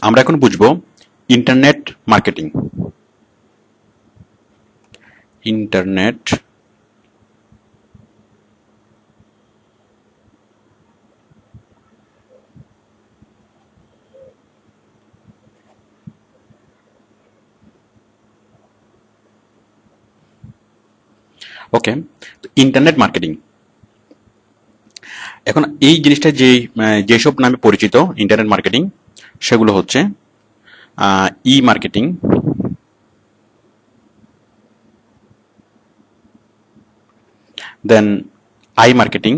আমরা এখন বুঝবো ইন্টারনেট মার্কেটিং। ইন্টারনেট ওকে, ইন্টারনেট মার্কেটিং। এখন এই জিনিসটা যেসব নামে পরিচিত ইন্টারনেট মার্কেটিং, সেগুলো হচ্ছে e marketing, then I marketing,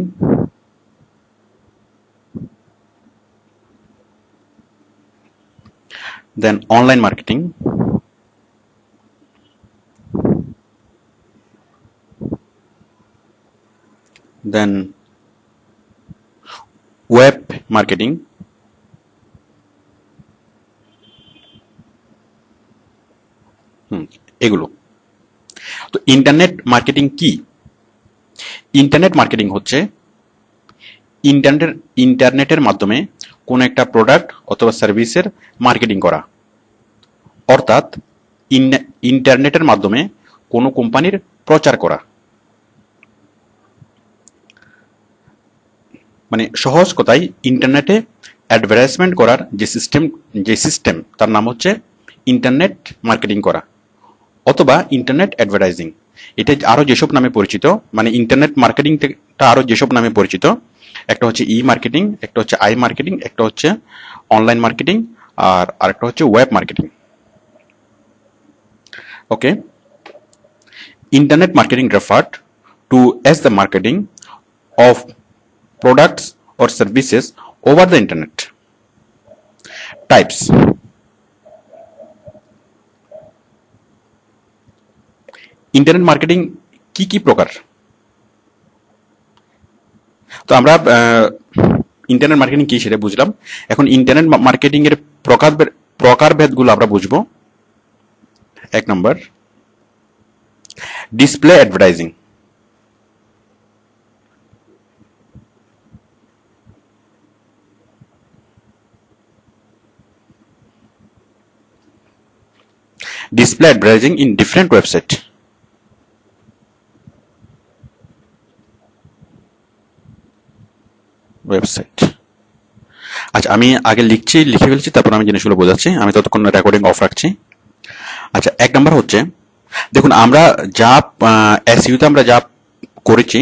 then online marketing, then web marketing, এগুলো। তো ইন্টারনেট মার্কেটিং কি? ইন্টারনেট মার্কেটিং হচ্ছে ইন্টারনেটের মাধ্যমে কোনো একটা প্রোডাক্ট অথবা সার্ভিসের মার্কেটিং করা, অর্থাৎ ইন্টারনেটের মাধ্যমে কোনো কোম্পানির প্রচার করা। মানে সহজ কথায় ইন্টারনেটে অ্যাডভার্টাইজমেন্ট করার যে সিস্টেম তার নাম হচ্ছে ইন্টারনেট মার্কেটিং করা অথবা ইন্টারনেট অ্যাডভার্টাইজিং। এটা আরো যেসব নামে পরিচিত, মানে ইন্টারনেট মার্কেটিংটা আরো যেসব নামে পরিচিত, একটা হচ্ছে ই মার্কেটিং, একটা হচ্ছে আই মার্কেটিং, একটা হচ্ছে অনলাইন মার্কেটিং, আর আরেকটা হচ্ছে web marketing. Okay, internet marketing referred to as the marketing of products or services over the internet. Types: internet marketing কি প্রকার? তো আমরা ইন্টারনেট মার্কেটিং কি সেটা বুঝলাম। এখন ইন্টারনেট মার্কেটিং এর প্রকারভেদগুলো আমরা বুঝবো। 1 নম্বর, display advertising. Display advertising in different website. আচ্ছা, আমি আগে লিখে ফেলছি, তারপর আমি জিনিসগুলো বোঝাচ্ছি। আমি ততক্ষণ রেকর্ডিং অফ রাখছি। আচ্ছা, 1 নম্বর হচ্ছে, দেখুন আমরা যা এসইউতে আমরা যা করেছি,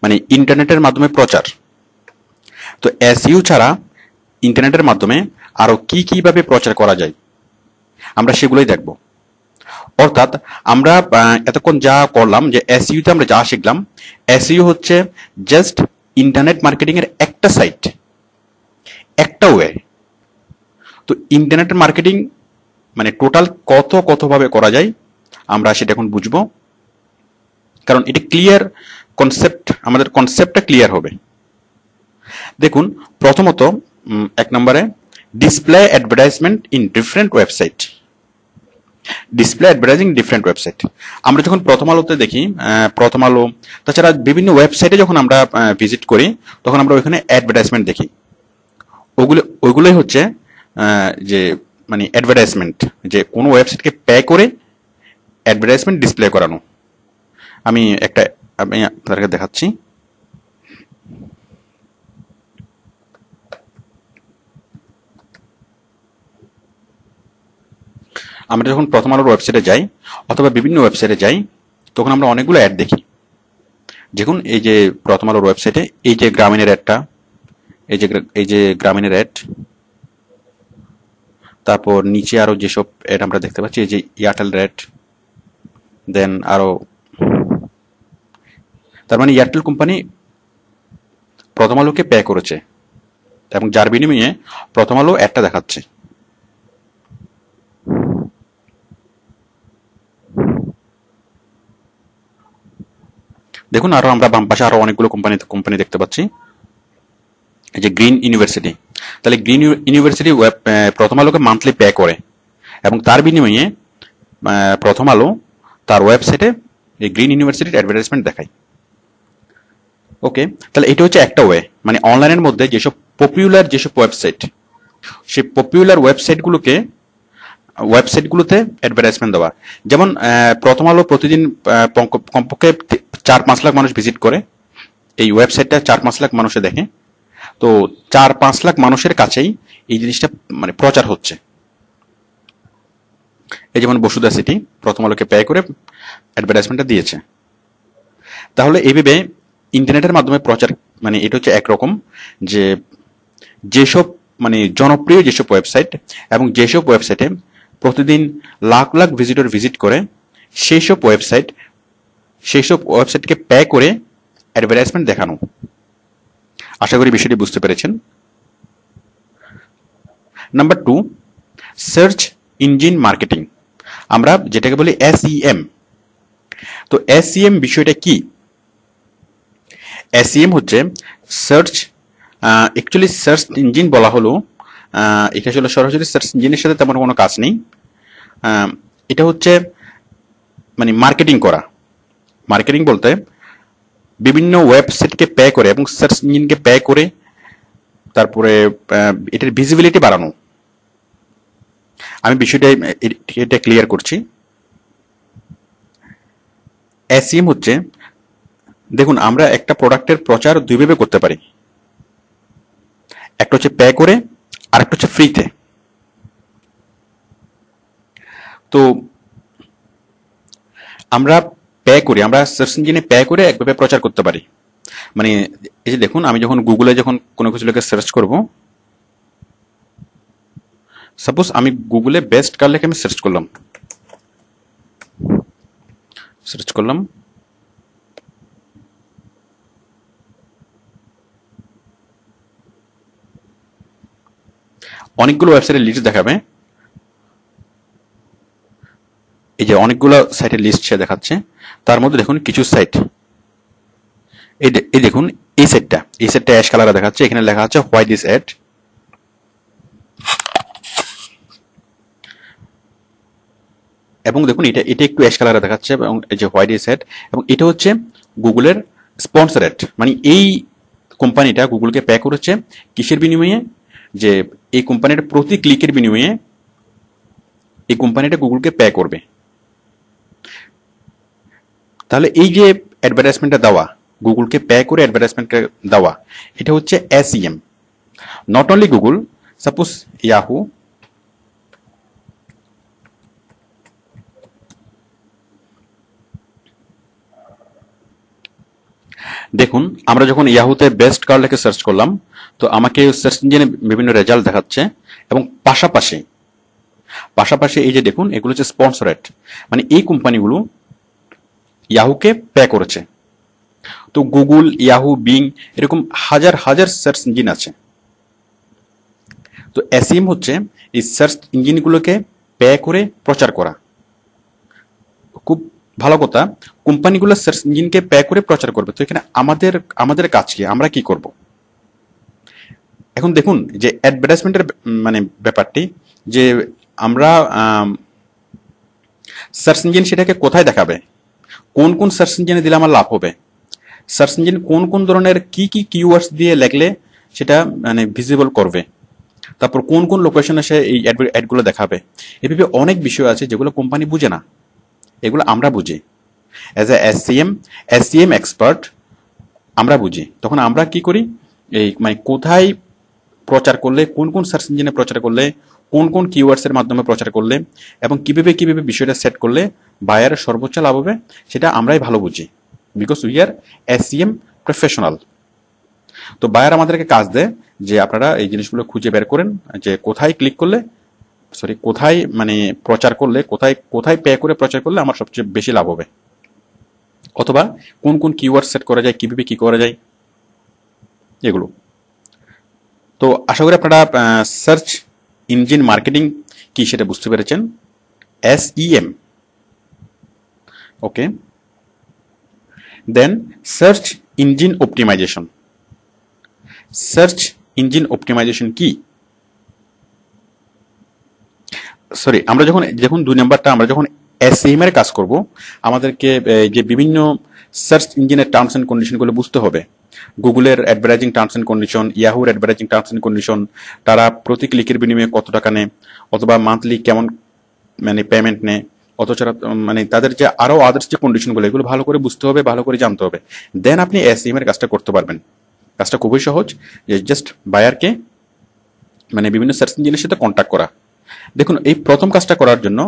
মানে ইন্টারনেটের মাধ্যমে প্রচার। তো এসইউ ছাড়া ইন্টারনেটের মাধ্যমে আরো কিভাবে প্রচার করা যায় আমরা সেগুলোই দেখব। অর্থাৎ আমরা এতক্ষণ যা করলাম, যে এসইউতে আমরা যা শিখলাম, এসইউ হচ্ছে জাস্ট ইন্টারনেট মার্কেটিং এর একটা সাইট, একটা ওয়ে। তো ইন্টারনেট মার্কেটিং মানে টোটাল কতভাবে করা যায় আমরা সেটা এখন বুঝবো, কারণ এটা ক্লিয়ার কনসেপ্ট, আমাদের কনসেপ্টটা ক্লিয়ার হবে। দেখুন, প্রথমত 1 নম্বরে display advertisement in different website. Display advertising different website আমরা যখন প্রথম আলোতে দেখি, প্রথম আলো তাছাড়া বিভিন্ন ওয়েবসাইটে যখন আমরা ভিজিট করি, তখন আমরা ওইখানে অ্যাডভার্টাইজমেন্ট দেখি। ওইগুলোই হচ্ছে যে মানে অ্যাডভার্টাইজমেন্ট, যে কোনো ওয়েবসাইটকে পে করে অ্যাডভার্টাইজমেন্ট ডিসপ্লে করানো। আমি আপনাদেরকে দেখাচ্ছি। আমরা যখন প্রথম আলোর ওয়েবসাইটে যাই অথবা বিভিন্ন ওয়েবসাইটে যাই, তখন আমরা অনেকগুলো অ্যাড দেখি। দেখুন, এই যে প্রথম আলোর ওয়েবসাইটে এই যে গ্রামীণের অ্যাডটা, এই যে গ্রামীণের অ্যাড, তারপর নিচে আরো যেসব অ্যাড আমরা দেখতে পাচ্ছি, এই যে এয়ারটেল অ্যাড, দেন আরো, তার মানে এয়ারটেল কোম্পানি প্রথম আলোকে পে করেছে এবং যার বিনিময়ে প্রথম আলো অ্যাডটা দেখাচ্ছে। দেখুন, আরো আমরা বাম পাশে আরো অনেকগুলো কোম্পানি দেখতে পাচ্ছি। এই যে গ্রিন ইউনিভার্সিটি, তাহলে গ্রিন ইউনিভার্সিটি প্রথম আলোকে মান্থলি পে করে এবং তার বিনিময়ে প্রথম আলো তার ওয়েবসাইটে এই গ্রিন ইউনিভার্সিটির অ্যাডভার্টাইজমেন্ট দেখায়। ওকে, তাহলে এটা হচ্ছে একটা ওয়ে, মানে অনলাইনের মধ্যে যেসব পপুলার যেসব ওয়েবসাইট সেই পপুলার ওয়েবসাইটগুলোতে অ্যাডভার্টাইজমেন্ট দেওয়া। যেমন প্রথম আলো প্রতিদিন কমপক্ষে 4-5 লাখ মানুষ ভিজিট করে, এই ওয়েবসাইটটা 4-5 লাখ মানুষে দেখে। তো 4-5 লাখ মানুষের কাছেই এই জিনিসটা মানে প্রচার হচ্ছে। এই যেমন বসুধা সিটি প্রথম আলোকে পে করে অ্যাডভার্টাইজমেন্টটা দিয়েছে। তাহলে এইভাবে ইন্টারনেটের মাধ্যমে প্রচার, মানে এটা হচ্ছে একরকম, যে যেসব মানে জনপ্রিয় যেসব ওয়েবসাইট এবং যেসব ওয়েবসাইটে প্রতিদিন লাখ লাখ ভিজিটর ভিজিট করে, সেই সব ওয়েবসাইটকে পে করে অ্যাডভার্টাইজমেন্ট দেখানো। আশা করি বিষয়টি বুঝতে পেরেছেন। নাম্বার 2, সার্চ ইঞ্জিন মার্কেটিং, আমরা যেটাকে বলি SEM। তো SEM বিষয়টা কি? SEM হচ্ছে অ্যাকচুয়ালি সার্চ ইঞ্জিন বলা হলো, এটা আসলে সরাসরি সার্চ ইঞ্জিনের সাথে তেমন কোনো কাজ নেই। এটা হচ্ছে মানে মার্কেটিং করা। মার্কেটিং বলতে বিভিন্ন ওয়েবসাইটকে পে করে এবং সার্চ ইঞ্জিনকে পে করে তারপরে এটার ভিজিবিলিটি বাড়ানো। আমি বিষয়টা এটা ক্লিয়ার করছি। SEM হচ্ছে, দেখুন আমরা একটা প্রোডাক্টের প্রচার দুইভাবে করতে পারি, একটা হচ্ছে পে করে আর একটা হচ্ছে ফ্রিতে। তো আমরা সার্চ ইঞ্জিনে পে করে একভাবে প্রচার করতে পারি। মানে এই যে দেখুন, আমি যখন গুগলে যখন কোনো কিছু লেখে সার্চ করব, সাপোজ আমি গুগলে বেস্ট কার লেখে আমি সার্চ করলাম, অনেকগুলো ওয়েবসাইটের লিস্ট দেখাবে। এই যে অনেকগুলো সাইটের লিস্ট সে দেখাচ্ছে, তার মধ্যে দেখুন কিছু সাইট, এই দেখুন এই সাইটটা অ্যাশ কালারে দেখাচ্ছে, এখানে লেখা আছে হোয়াই দিস অ্যাড। এবং দেখুন এটা একটু অ্যাশ কালারে দেখাচ্ছে, এবং এই যে হোয়াই দিস অ্যাড, এবং এটা হচ্ছে গুগলের স্পন্সর অ্যাড। মানে এই কোম্পানিটা গুগলকে পে করেছে কিসের বিনিময়ে? যে এই কোম্পানিটা প্রতি ক্লিকের বিনিময়ে এই কোম্পানিটা গুগলকে পে করবে। তাহলে এই যে অ্যাডভার্টাইজমেন্টটা দেওয়া, গুগলকে পে করে অ্যাডভার্টাইজমেন্টটা দেওয়া, এটা হচ্ছে SEM। Not only Google, suppose Yahoo, দেখুন আমরা যখন ইয়াহুতে বেস্ট কার লেখে সার্চ করলাম, তো আমাকে সার্চ ইঞ্জিনে বিভিন্ন রেজাল্ট দেখাচ্ছে, এবং পাশাপাশি এই যে দেখুন এগুলো হচ্ছে স্পন্সরেট, মানে এই কোম্পানিগুলো ইয়াহুকে পে করেছে। তো গুগল, ইয়াহু, বিং এরকম হাজার হাজার সার্চ ইঞ্জিন আছে। তো SEM হচ্ছে এই সার্চ ইঞ্জিনগুলোকে পে করে প্রচার করা। খুব ভালো কথা, কোম্পানিগুলো সার্চ ইঞ্জিনকে পে করে প্রচার করবে। তো এখানে আমাদের কাজ কি, আমরা কি করব? এখন দেখুন যে অ্যাডভার্টাইজমেন্টের মানে ব্যাপারটি, যে আমরা সার্চ ইঞ্জিন সেটাকে কোথায় দেখাবে, কোন কোন সার্চ ইঞ্জিনে দিলে আমার লাভ হবে, সার্চ ইঞ্জিন কোন কোন ধরনের কি কিওয়ার্ডস দিয়ে লেখলে সেটা মানে ভিজিবল করবে, তারপর কোন কোন লোকেশনে সে এই অ্যাডগুলো দেখাবে। এভাবে অনেক বিষয় আছে যেগুলো কোম্পানি বুঝে না, এগুলো আমরা বুঝি। অ্যাজ এ SEM এক্সপার্ট আমরা বুঝি। তখন আমরা কি করি, এই মানে কোথায় প্রচার করলে, কোন কোন সার্চ ইঞ্জিনে প্রচার করলে, কোন কোন কিওয়ার্ডস এর মাধ্যমে প্রচার করলে, এবং কিভাবে বিষয়টা সেট করলে বায়ারের সর্বোচ্চ লাভ হবে, সেটা আমরাই ভালো বুঝি, because we are SEM professional. তো বায়ার আমাদেরকে কাজ দেয় যে আপনারা এই জিনিসগুলো খুঁজে বের করেন, যে কোথায় মানে প্রচার করলে, কোথায় পে করে প্রচার করলে আমার সবচেয়ে বেশি লাভ হবে, অথবা কোন কোন কিওয়ার্ড সেট করা যায়, কিভাবে কি করা যায়, এগুলো। তো আশা করি আপনারা সার্চ ইঞ্জিন মার্কেটিং কি সেটা বুঝতে পেরেছেন, SEM। Okay, then search engine optimisation. Search engine optimisation কি? সরি, আমরা যখন 2 নাম্বারটা, আমরা যখন SEM এর কাজ করব, আমাদেরকে যে বিভিন্ন সার্চ ইঞ্জিনের টার্মস এন্ড কন্ডিশন গুলো বুঝতে হবে। গুগলের অ্যাডভার্টাইজিং টার্মস অ্যান্ড কন্ডিশন, ইয়াহুর অ্যাডভার্টাইজিং টার্মস অ্যান্ড কন্ডিশন, তারা প্রতি ক্লিকের বিনিময়ে কত টাকা নেয়, অথবা মান্থলি কেমন মানে পেমেন্ট নেয়, অথবা মানে তাদের যে আরো আদার্স যে কন্ডিশনগুলো, এগুলো ভালো করে বুঝতে হবে, ভালো করে জানতে হবে, দেন আপনি এসইএম এর কাজটা করতে পারবেন। কাজটা খুবই সহজ, যে জাস্ট বায়ারকে মানে বিভিন্ন সার্চ ইঞ্জিনের সাথে কন্ট্যাক্ট করা। দেখুন, এই প্রথম কাজটা করার জন্য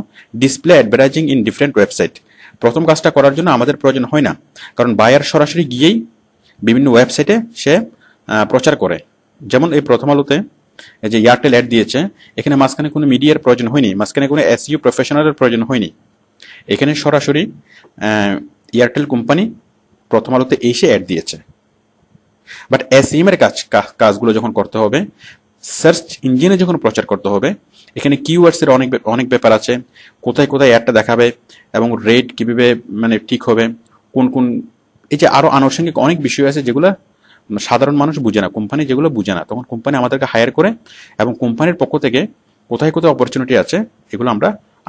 display advertising in different website, প্রথম কাজটা করার জন্য আমাদের প্রয়োজন হয় না, কারণ বায়ার সরাসরি গিয়েই বিভিন্ন ওয়েবসাইটে সে প্রচার করে। যেমন এই প্রথম আলোতে এই যে এয়ারটেল অ্যাড দিয়েছে, এখানে মাঝখানে কোনো মিডিয়ার প্রয়োজন হয়নি, মাঝখানে কোনো এসইও প্রফেশনালের প্রয়োজন হয়নি, এখানে সরাসরি এয়ারটেল কোম্পানি প্রথম আলোতে এসে অ্যাড দিয়েছে। বাট এসইএম এর কাজগুলো যখন করতে হবে, সার্চ ইঞ্জিনে যখন প্রচার করতে হবে, এখানে কিওয়ার্ডস এর অনেক ব্যাপার আছে, কোথায় কোথায় অ্যাডটা দেখাবে এবং রেট কিভাবে মানে ঠিক হবে, কোন এই যে আরো আনুষঙ্গিক অনেক বিষয় আছে যেগুলো সাধারণ মানুষ বুঝে না, কোম্পানি যেগুলো বুঝে না, তখন কোম্পানি আমাদেরকে হায়ার করে এবং কোম্পানির পক্ষ থেকে কোথায় কোথায় অপরচুনিটি আছে এগুলো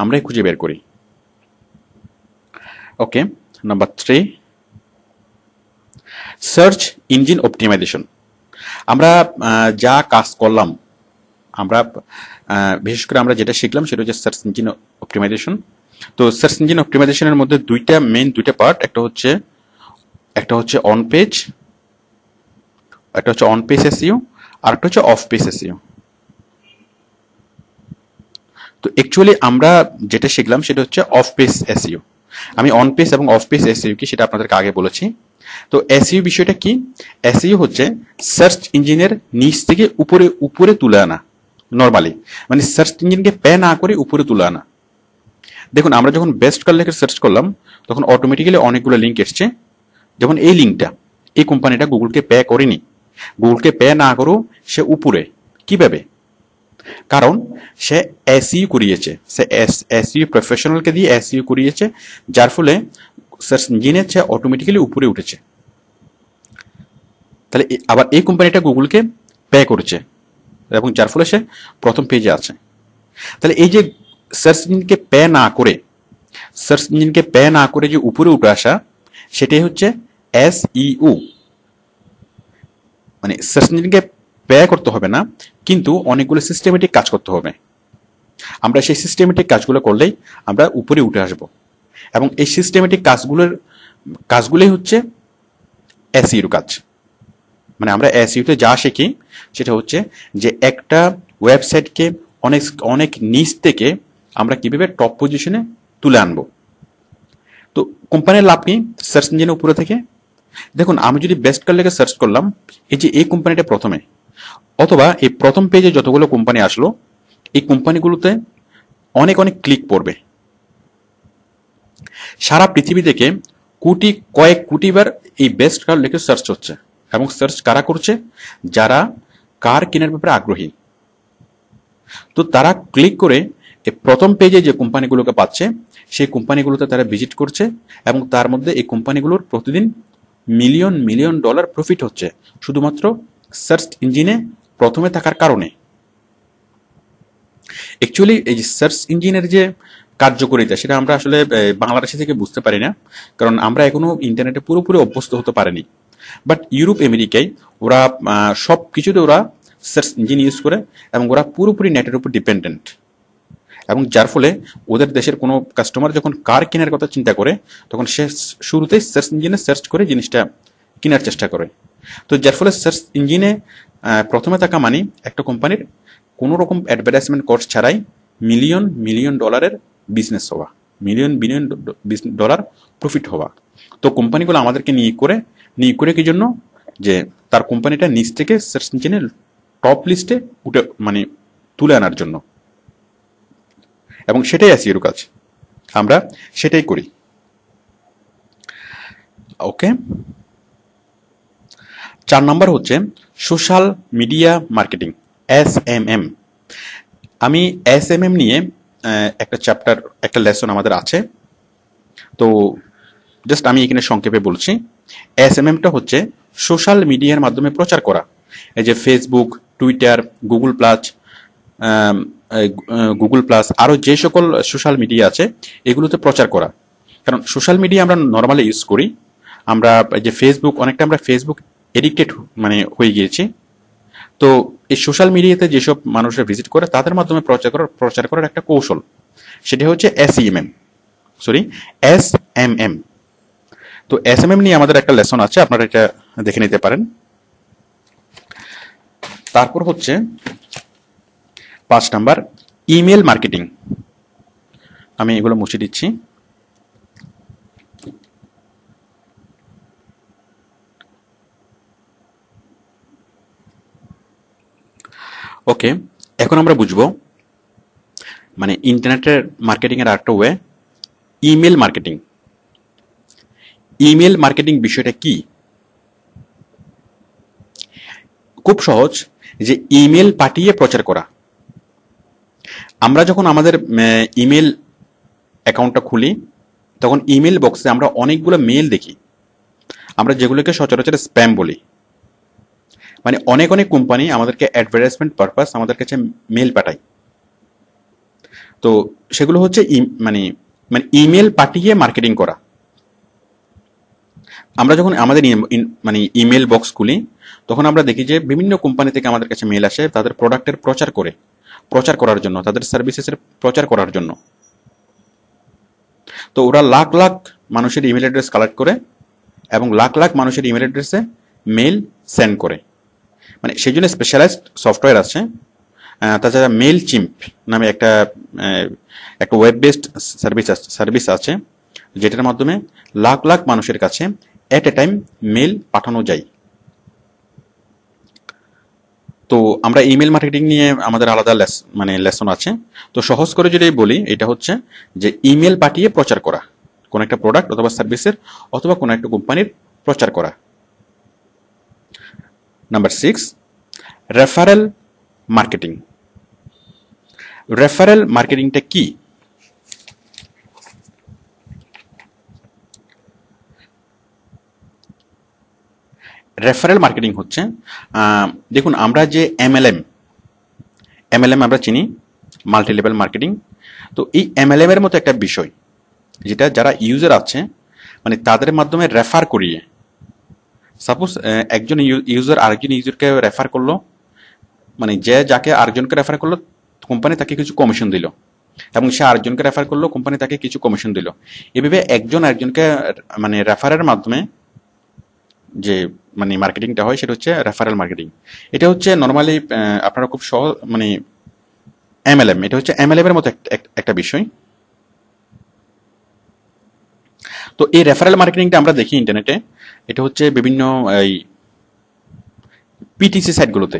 আমরাই খুঁজে বের করি। ওকে, নাম্বার 3, সার্চ ইঞ্জিন অপটিমাইজেশন। আমরা যা কাজ করলাম, আমরা বিশেষ করে আমরা যেটা শিখলাম সেটা হচ্ছে সার্চ ইঞ্জিন অপটিমাইজেশন। তো সার্চ ইঞ্জিন অপটিমাইজেশনের মধ্যে দুইটা পার্ট, একটা হচ্ছে অন পেজ, একটা হচ্ছে অন পেজ এসইও, আর একটা হচ্ছে অফ পেজ এসইও। তো অ্যাকচুয়ালি আমরা যেটা শিখলাম সেটা হচ্ছে অফ পেজ এসইও। আমি অন পেজ এবং অফ পেজ এসইও কি সেটা আপনাদেরকে আগে বলেছি। তো এসইও বিষয়টা কি? এসইও হচ্ছে সার্চ ইঞ্জিনের নিচ থেকে উপরে তুলে আনা, নরমালি মানে সার্চ ইঞ্জিনকে পে না করে উপরে তুলে আনা। দেখুন, আমরা যখন বেস্ট কার লিখে সার্চ করলাম তখন অটোমেটিক্যালি অনেকগুলো লিঙ্ক এসছে। যেমন এই লিঙ্কটা, এই কোম্পানিটা গুগলকে পে করেনি, গুগলকে পে না করেও সে উপরে। কিভাবে? কারণ সে এসইও করিয়েছে, সে এসইও প্রফেশনালকে দিয়ে এসইও করিয়েছে, যার ফলে সার্চ ইঞ্জিনে সে অটোমেটিক্যালি উপরে উঠেছে। তাহলে আবার এই কোম্পানিটা গুগলকে পে করেছে এবং যার ফলে সে প্রথম পেজে আছে। তাহলে এই যে সার্চ ইঞ্জিনকে পে না করে যে উপরে উঠে আসা, সেটাই হচ্ছে এসইও। মানে সার্চ ইঞ্জিনকে পে করতে হবে না, কিন্তু অনেকগুলো সিস্টেমেটিক কাজ করতে হবে। আমরা সেই সিস্টেমেটিক কাজগুলো করলেই আমরা উপরে উঠে আসব, এবং এই সিস্টেমেটিক কাজগুলোই হচ্ছে এসইওর কাজ। মানে আমরা এসইওতে যা শিখি সেটা হচ্ছে যে একটা ওয়েবসাইটকে অনেক নিচ থেকে আমরা কিভাবে টপ পজিশনে তুলে আনবো। তো কোম্পানির লাভ কি সার্চ ইঞ্জিনের উপরে থেকে? দেখুন, আমি যদি বেস্ট কার লেগে সার্চ করলাম, এই যে এই কোম্পানিটা প্রথমে, অথবা এই প্রথম পেজে যতগুলো কোম্পানি আসলো, এই কোম্পানিগুলোতে অনেক ক্লিক পড়বে। সারা পৃথিবী থেকে কয়েক কোটিবার এই বেস্ট কার লিখে সার্চ হচ্ছে, এবং সার্চ কারা করছে? যারা কার কেনার ব্যাপারে আগ্রহী। তো তারা ক্লিক করে এই প্রথম পেজে যে কোম্পানিগুলোকে পাচ্ছে, সেই কোম্পানিগুলোতে তারা ভিজিট করছে, এবং তার মধ্যে এই কোম্পানিগুলোর প্রতিদিন মিলিয়ন ডলার প্রফিট হচ্ছে শুধুমাত্র সার্চ ইঞ্জিনে প্রথমে থাকার কারণে। অ্যাকচুয়ালি এই যে সার্চ ইঞ্জিনের যে কার্যকারিতা, সেটা আমরা আসলে বাংলাদেশে থেকে বুঝতে পারি না, কারণ আমরা এখনো ইন্টারনেটে পুরোপুরি অভ্যস্ত হতে পারিনি। বাট ইউরোপ, আমেরিকায় ওরা সব কিছুতে ওরা সার্চ ইঞ্জিন ইউজ করে, এবং ওরা পুরোপুরি নেটের উপর ডিপেন্ডেন্ট, এবং যার ফলে ওদের দেশের কোনো কাস্টমার যখন কার কেনার কথা চিন্তা করে, তখন সে শুরুতেই সার্চ ইঞ্জিনে সার্চ করে জিনিসটা কেনার চেষ্টা করে। তো যার ফলে সার্চ ইঞ্জিনে প্রথমে থাকা মানে একটা কোম্পানির কোনো রকম অ্যাডভার্টাইজমেন্ট কস্ট ছাড়াই মিলিয়ন ডলারের বিজনেস হওয়া, মিলিয়ন ডলার প্রফিট হওয়া। তো কোম্পানিগুলো আমাদেরকে নিয়ে করে কি জন্য? যে তার কোম্পানিটা নিচ থেকে সার্চ ইঞ্জিনের টপ লিস্টে মানে তুলে আনার জন্য, এবং সেটাই এসইওর কাজ, আমরা সেটাই করি। ওকে, 4 নম্বর হচ্ছে সোশ্যাল মিডিয়া মার্কেটিং, SMM। আমি SMM নিয়ে একটা লেসন আমাদের আছে, তো জাস্ট আমি এখানে সংক্ষেপে বলছি। SMMটা হচ্ছে সোশ্যাল মিডিয়ার মাধ্যমে প্রচার করা, এই যে ফেসবুক, টুইটার, গুগল প্লাস আরো যে সকল সোশ্যাল মিডিয়া আছে এগুলোতে প্রচার করা। কারণ সোশ্যাল মিডিয়া আমরা নর্মালি ইউজ করি, আমরা যে ফেসবুক, অনেকটা আমরা ফেসবুক এডিক্টেড মানে হয়ে গিয়েছি। তো এই সোশ্যাল মিডিয়াতে যেসব মানুষরা ভিজিট করে তাদের মাধ্যমে প্রচার করার একটা কৌশল, সেটা হচ্ছে SMM। তো SMM নিয়ে আমাদের একটা লেসন আছে, আপনারা এটা দেখে নিতে পারেন। তারপর হচ্ছে 5 নাম্বার ইমেল মার্কেটিং। আমি এগুলো মুছে দিচ্ছি। ওকে, এখন আমরা বুঝবো মানে ইন্টারনেটের মার্কেটিং এর আরেকটা way, email marketing. Email marketing বিষয়টা কি? খুব সহজ, যে ইমেল পাঠিয়ে প্রচার করা। আমরা যখন আমাদের ইমেল অ্যাকাউন্টটা খুলি, তখন ইমেল বক্সে আমরা অনেকগুলো মেল দেখি, আমরা যেগুলোকে সচরাচর স্প্যাম বলি। মানে অনেক অনেক কোম্পানি আমাদেরকে অ্যাডভার্টাইজমেন্ট পারপাস আমাদের কাছে মেল পাঠায়। তো সেগুলো হচ্ছে মানে ইমেল পাঠিয়ে মার্কেটিং করা। আমরা যখন আমাদের মানে ইমেল বক্স খুলি, তখন আমরা দেখি যে বিভিন্ন কোম্পানি থেকে আমাদের কাছে মেল আসে তাদের প্রোডাক্টের প্রচার করার জন্য, তাদের সার্ভিসেসের প্রচার করার জন্য। তো ওরা লাখ লাখ মানুষের ইমেল অ্যাড্রেস কালেক্ট করে এবং লাখ লাখ মানুষের ইমেল অ্যাড্রেসে মেল সেন্ড করে। মানে সেই জন্য স্পেশালাইজড সফটওয়্যার আছে। তাছাড়া মেল চিম্প নামে একটা ওয়েব বেসড সার্ভিস আছে, যেটার মাধ্যমে লাখ লাখ মানুষের কাছে এট এ টাইম মেল পাঠানো যায়। তো আমরা ইমেল মার্কেটিং নিয়ে আমাদের আলাদা লেসন আছে। তো সহজ করে যদি বলি, এটা হচ্ছে যে ইমেল পাঠিয়ে প্রচার করা, কোন একটা প্রোডাক্ট অথবা সার্ভিসের অথবা কোন একটা কোম্পানির প্রচার করা। Number 6, referral marketing. রেফারেল মার্কেটিংটা কি? রেফারেল মার্কেটিং হচ্ছে, দেখুন আমরা যে MLM আমরা চিনি, মাল্টি লেভেল মার্কেটিং। তো এই MLM এর মতো একটা বিষয়, যেটা যারা ইউজার আছে মানে তাদের মাধ্যমে রেফার করিয়ে, সাপোজ একজন ইউজার আরেকজন ইউজারকে রেফার করলো, মানে যাকে আরেকজনকে রেফার করলো কোম্পানি তাকে কিছু কমিশন দিল, এবং সে আরেকজনকে রেফার করলো কোম্পানি তাকে কিছু কমিশন দিল। এভাবে একজন আরেকজনকে মানে রেফারের মাধ্যমে যে মানে মার্কেটিংটা হয় সেটা হচ্ছে রেফারেল মার্কেটিং। এটা হচ্ছে নর্মালি আপনারা খুব সহজ মানে MLM, এটা হচ্ছে MLM এর মতো একটা বিষয়। তো এই রেফারেল মার্কেটিংটা আমরা দেখি ইন্টারনেটে, এটা হচ্ছে বিভিন্ন এই PTC সাইটগুলোতে,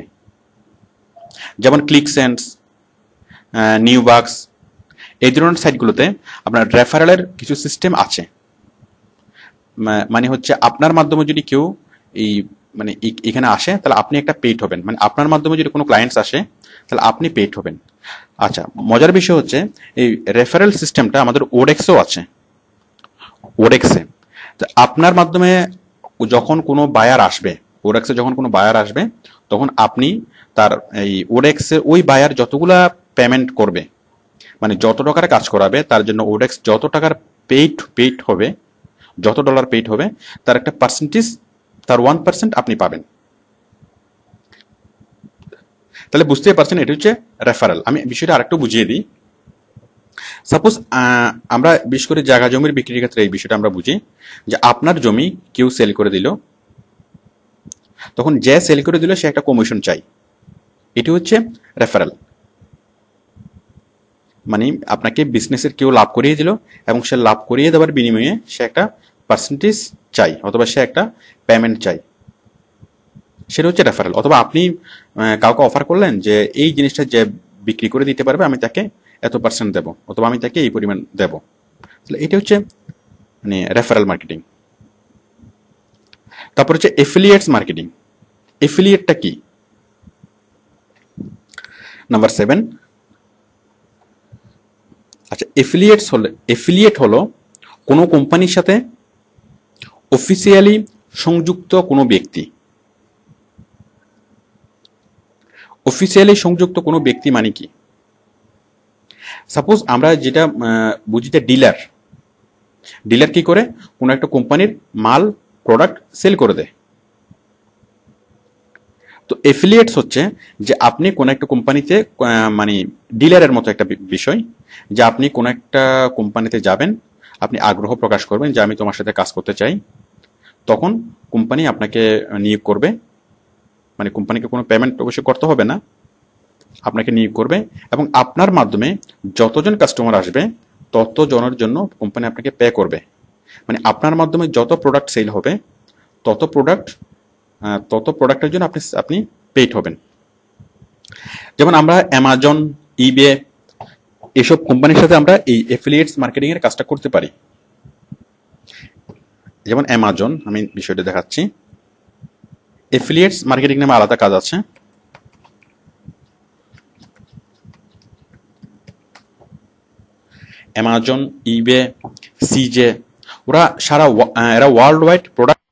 যেমন ক্লিকসেন্স, নিউবাক্স, এই ধরনের সাইটগুলোতে আপনার রেফারেলের কিছু সিস্টেম আছে। মানে হচ্ছে আপনার মাধ্যমে যদি কেউ এই মানে এখানে আসে, তাহলে আপনি একটা পেইড হবেন। মানে আপনার মাধ্যমে যদি কোনো ক্লায়েন্টস আসে, তাহলে আপনি পেইড হবেন। আচ্ছা, মজার বিষয় হচ্ছে এই রেফারেল সিস্টেমটা আমাদের ওডেক্সও আছে। ওডেক্সে আপনার মাধ্যমে যখন কোনো বায়ার আসবে, ওডেক্সে যখন কোনো বায়ার আসবে, তখন আপনি তার এই ওডেক্সে ওই বায়ার যতগুলা পেমেন্ট করবে, মানে যত টাকার কাজ করাবে, তার জন্য ওডেক্স যত টাকার পেইড হবে, যত ডলার পেইড হবে, তার একটা পার্সেন্টেজ, তার 1% আপনি পাবেন। তাহলে বুঝতেই পারছেন এটা হচ্ছে রেফারেল। আমি বিষয়টা আরেকটু বুঝিয়ে দিই। সাপোজ আমরা বিশেষ করে জায়গা জমির বিক্রির ক্ষেত্রে এই বিষয়টা আমরা বুঝি, যে আপনার জমি কেউ সেল করে দিল, তখন যে সেল করে দিল সে একটা কমিশন চাই, এটি হচ্ছে রেফারেল। মানে আপনাকে বিজনেসের কেউ লাভ করিয়ে দিল এবং সে লাভ করিয়ে দেওয়ার বিনিময়ে সে একটা পার্সেন্টেজ চাই অথবা সে একটা পেমেন্ট চাই, সেটা হচ্ছে রেফারেল। অথবা আপনি কাউকে অফার করলেন যে এই জিনিসটা যে বিক্রি করে দিতে পারবে আমি তাকে এত % দেবো, অথবা আমি তাকে এই পরিমাণ দেব। তাহলে এটা হচ্ছে মানে রেফারেল মার্কেটিং। তারপর হচ্ছে এফিলিয়েটস মার্কেটিং। এফিলিয়েটটা কি? নাম্বার 7, আচ্ছা, এফিলিয়েট হলো কোনো কোম্পানির সাথে অফিসিয়ালি সংযুক্ত কোনো ব্যক্তি। অফিসিয়ালি সংযুক্ত কোনো ব্যক্তি মানে কি? সাপোজ আমরা যেটা বুঝি যে ডিলার কি করে, কোনো একটা কোম্পানির মাল প্রোডাক্ট সেল করে দেয়। তো এফিলিয়েটস হচ্ছে যে আপনি কোন একটা কোম্পানিতে মানে ডিলারের মতো একটা বিষয়, যে আপনি কোন একটা কোম্পানিতে যাবেন, আপনি আগ্রহ প্রকাশ করবেন যে আমি তোমার সাথে কাজ করতে চাই, তখন কোম্পানি আপনাকে নিয়োগ করবে। মানে কোম্পানিকে কোনো পেমেন্ট অবশ্যই করতে হবে না, আপনাকে নিয়োগ করবে এবং আপনার মাধ্যমে যতজন কাস্টমার আসবে ততজনের জন্য কোম্পানি আপনাকে পে করবে। মানে আপনার মাধ্যমে যত প্রোডাক্ট সেল হবে তত প্রোডাক্ট তত প্রোডাক্টের জন্য আপনি আপনি পেইড হবেন। যেমন আমরা অ্যামাজন, ইবে এসব কোম্পানির সাথে আমরা এই এফিলিয়েটস মার্কেটিং এর কাজটা করতে পারি। যেমন অ্যামাজন, আমি বিষয়টা দেখাচ্ছি। এফিলিয়েটস মার্কেটিং নামে আলাদা কাজ আছে। অ্যামাজন, ইবে, সিজে, এরা ওয়ার্ল্ড ওয়াইড প্রোডাক্ট